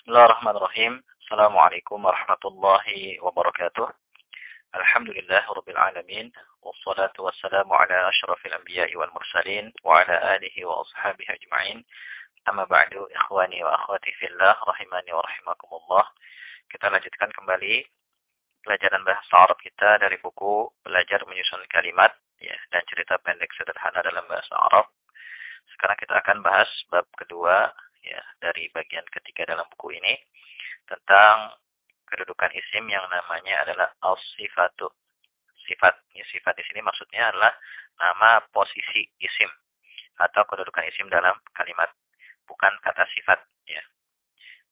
Bismillahirrahmanirrahim. Assalamualaikum warahmatullahi wabarakatuh. Alhamdulillah rabbil alamin. Wassalatu wassalamu ala asyrafil anbiya'i wal mursalin wa ala alihi wa ashabihi ajma'in. Amma ba'du, ikhwani wa akhwati fillah rahimani wa rahimakumullah. Kita lanjutkan kembali pelajaran bahasa Arab kita dari buku Belajar Menyusun Kalimat ya, dan cerita pendek sederhana dalam bahasa Arab. Sekarang kita akan bahas bab kedua ya dari bagian ketiga dalam buku ini tentang kedudukan isim yang namanya adalah as-sifatu. Sifat. Ya, sifat di sini maksudnya adalah nama posisi isim atau kedudukan isim dalam kalimat, bukan kata sifat ya.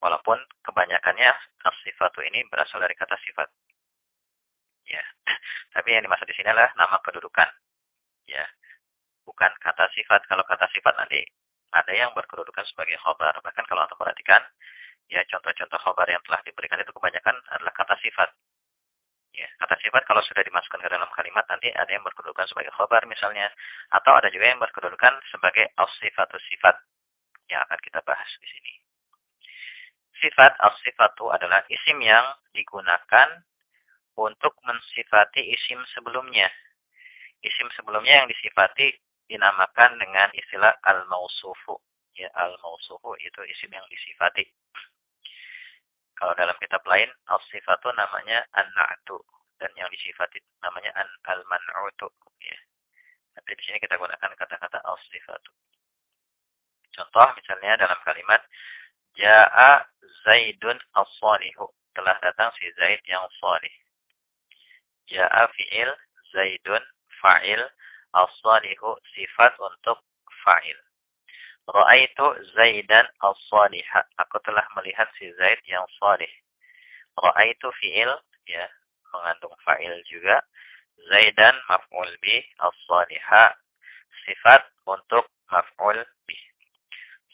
Walaupun kebanyakannya as-sifatu ini berasal dari kata sifat. Ya. Tapi yang dimaksud di sini adalah nama kedudukan. Ya. Bukan kata sifat. Kalau kata sifat nanti ada yang berkedudukan sebagai khobar. Bahkan kalau Anda perhatikan, ya contoh-contoh khobar yang telah diberikan itu kebanyakan adalah kata sifat. Ya, kata sifat kalau sudah dimasukkan ke dalam kalimat nanti ada yang berkedudukan sebagai khobar misalnya. Atau ada juga yang berkedudukan sebagai as-sifatu sifat. Yang akan kita bahas di sini. Sifat as-sifatu adalah isim yang digunakan untuk mensifati isim sebelumnya. Isim sebelumnya yang disifati dinamakan dengan istilah al-mausufu. Ya, al-mausufu itu isim yang disifati. Kalau dalam kitab lain, as-sifatu namanya an-na'tu. Dan yang disifati namanya al-man'utu. Ya. Tapi di sini kita gunakan kata-kata as-sifatu. Contoh misalnya dalam kalimat, Ja'a Zaidun as-salihu. Telah datang si Zaid yang salih. Ja'a fi'il, Zaidun fa'il, as-salihu sifat untuk fa'il. Ra'aitu Zaidan as-saliha. Aku telah melihat si Zaid yang salih. Ra'aitu fi'il, ya, mengandung fa'il juga. Zaidan maf'ul bih, as-saliha sifat untuk maf'ul bih.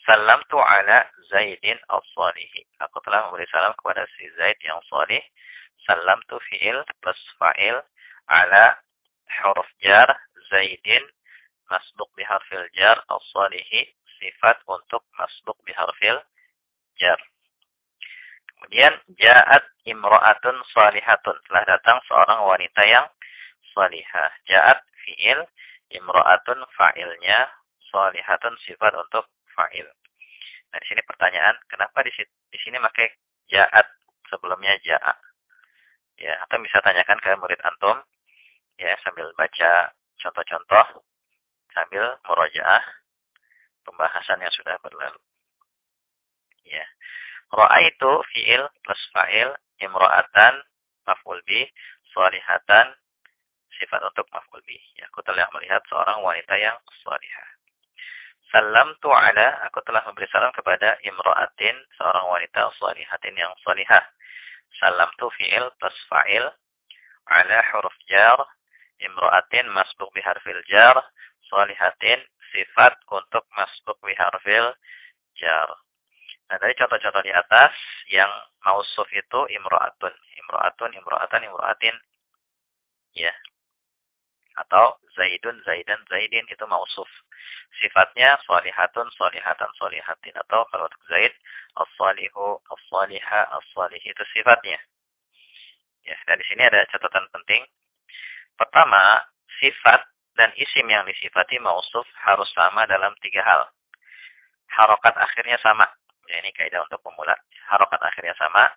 Salamtu ala Zaidin as-salihi. Aku telah memberi salam kepada si Zaid yang salih. Salamtu fi'il plus fa'il ala huruf jar Zaidin masbuk biharfil jar as-salihi sifat untuk masbuk biharfil jar. Kemudian ja'at imra'atun salihatun. Telah datang seorang wanita yang salihah. Ja'at fi'il, imra'atun fa'ilnya, salihatun sifat untuk fa'il. Nah, di sini pertanyaan, kenapa di sini pakai ja'at sebelumnya ja'a? Ya, atau bisa tanyakan ke murid antum ya sambil baca contoh-contoh sambil murojaah pembahasan yang sudah berlalu. Ya. Ra'aitu fi'il plus fa'il, imra'atan maf'ul bih, shalihatan sifat untuk maf'ul bih. Ya, aku telah melihat seorang wanita yang shalihah. Salamtu ala, aku telah memberi salam kepada imra'atin, seorang wanita shalihatin yang shalihah. Salamtu fi'il plus fa'il, ala huruf jar, imra'atin masbuk biharfil jar, shalihatin sifat untuk masbuk biharfil jar. Nah, dari contoh-contoh di atas yang mausuf itu imro'atun, imro'atun, imro'atan, imro'atin. Ya. Atau zaidun, zaidan, zaidin itu mausuf. Sifatnya shalihatun, shalihatan, shalihatin. Atau kalau untuk zaid, as-salihu, as-saliha, as-salihi itu sifatnya. Ya, dan di sini ada catatan penting. Pertama, sifat dan isim yang disifati mausuf harus sama dalam 3 hal. Harokat akhirnya sama. Ya, ini kaidah untuk pemula. Harokat akhirnya sama.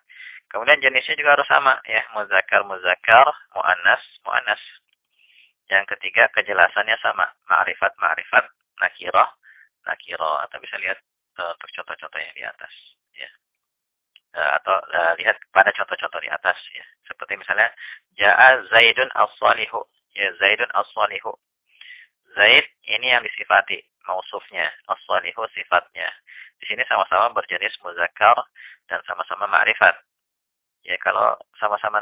Kemudian jenisnya juga harus sama. Ya, muzakkar, muzakkar, mu'annas, mu'annas. Yang ketiga, kejelasannya sama. Ma'rifat, ma'rifat, nakirah, nakirah. Atau bisa lihat untuk contoh-contoh yang di atas. Ya. Atau lihat pada contoh-contoh di atas. Ya. Seperti misalnya, Ja'a Zaidun as-salihu. Ya, Zaidun as-salihu. Zaid ini yang disifati mausufnya, as-salihu sifatnya. Di sini sama-sama berjenis muzakkar dan sama-sama ma'rifat. Ya, kalau sama-sama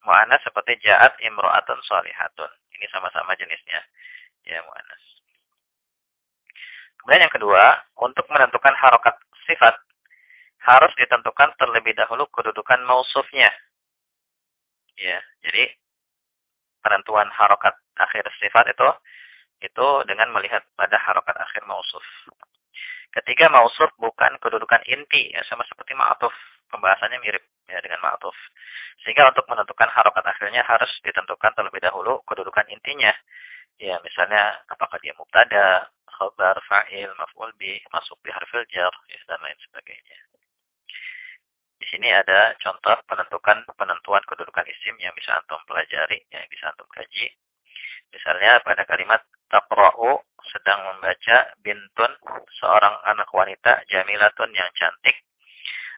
mu'annas seperti ja'at imro'atun shalihatun. Ini sama-sama jenisnya. Ya, mu'annas. Kemudian yang kedua, untuk menentukan harokat sifat harus ditentukan terlebih dahulu kedudukan mausufnya. Ya, jadi penentuan harokat akhir sifat itu dengan melihat pada harokat akhir mausuf. Ketiga, mausuf bukan kedudukan inti, ya sama seperti ma'atuf. Pembahasannya mirip ya dengan ma'atuf. Sehingga untuk menentukan harokat akhirnya harus ditentukan terlebih dahulu kedudukan intinya. Ya, misalnya apakah dia mubtada, khabar, fa'il, maf'ul bih, masuk di harfil jar, ya, dan lain sebagainya. Di sini ada contoh penentuan kedudukan isim yang bisa antum pelajari, yang bisa antum kaji. Misalnya pada kalimat taqra'u, sedang membaca, bintun, seorang anak wanita, jamilatun yang cantik,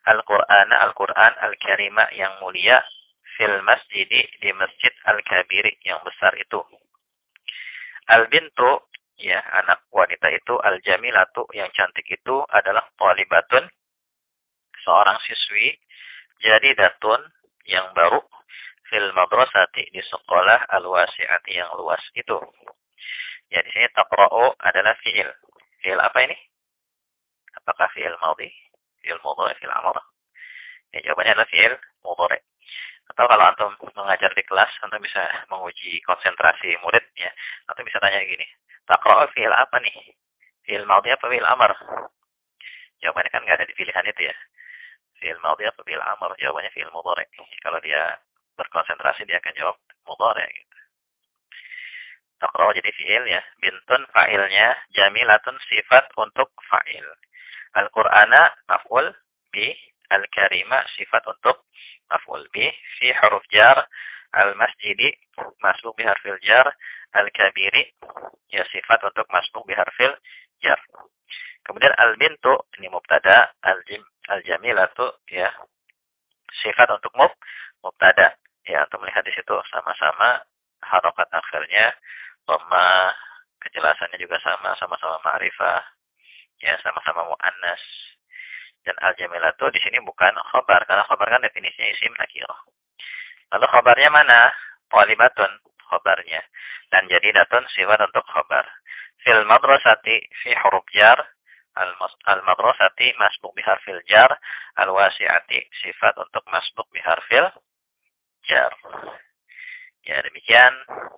Al-Quran al-Karima yang mulia, fil masjidi, di masjid al-kabiri yang besar itu. Al-bintu, ya anak wanita itu, al-jamilatu yang cantik itu adalah thalibatun, seorang siswi, jadidatun yang baru, fil madrasati, di sekolah, al-wasi'ati yang luas itu. Ya, di sini taqra'u adalah fi'il. Fi'il apa ini? Apakah fi'il madhi, fi'il mudhari, fi'il amr? Ya, jawabannya adalah fi'il mudhari. Atau kalau antum mengajar di kelas, antum bisa menguji konsentrasi murid, ya. Antum bisa tanya gini, taqra'u fi'il apa nih? Fi'il madhi apa fi'il amr? Jawabannya kan nggak ada di pilihan itu ya. Fi'il madhi apa fi'il amr? Jawabannya fi'il mudhari. Kalau dia berkonsentrasi, dia akan jawab mudhari gitu. Taqra'u jadi fi'il ya. Bintun fa'ilnya, jamilatun sifat untuk fa'il. Al-Qur'ana maf'ul bi, al-Karima sifat untuk maf'ul bi, fi huruf jar, al-masjidi masbuk bi harfil jar, al-kabiri ya sifat untuk masbuk bi harfil jar. Kemudian al-bintu ini mubtada, al-jamilatu ya sifat untuk mubtada. Ya, untuk melihat di situ sama-sama harokat akhirnya dhamma, kejelasannya juga sama-sama ma'rifah, ya sama-sama muannas. Dan al-jamilatu di sini bukan khabar, karena khabar kan definisinya isim nakirah. Lalu khabarnya mana? Thalibatun khabarnya. Dan jadidatun sifat untuk khabar. Fil madrasati fi huruf jar, al-madrasati masbuk biharfil jar, al-wasi'ati sifat untuk masbuk biharfil jar. Ya, demikian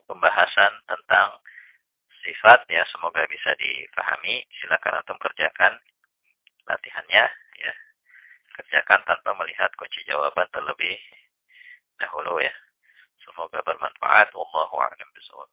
pembahasan tentang sifat ya, semoga bisa dipahami. Silakan antum kerjakan latihannya ya. Kerjakan tanpa melihat kunci jawaban terlebih dahulu ya. Semoga bermanfaat. Wallahu a'lam bishawab.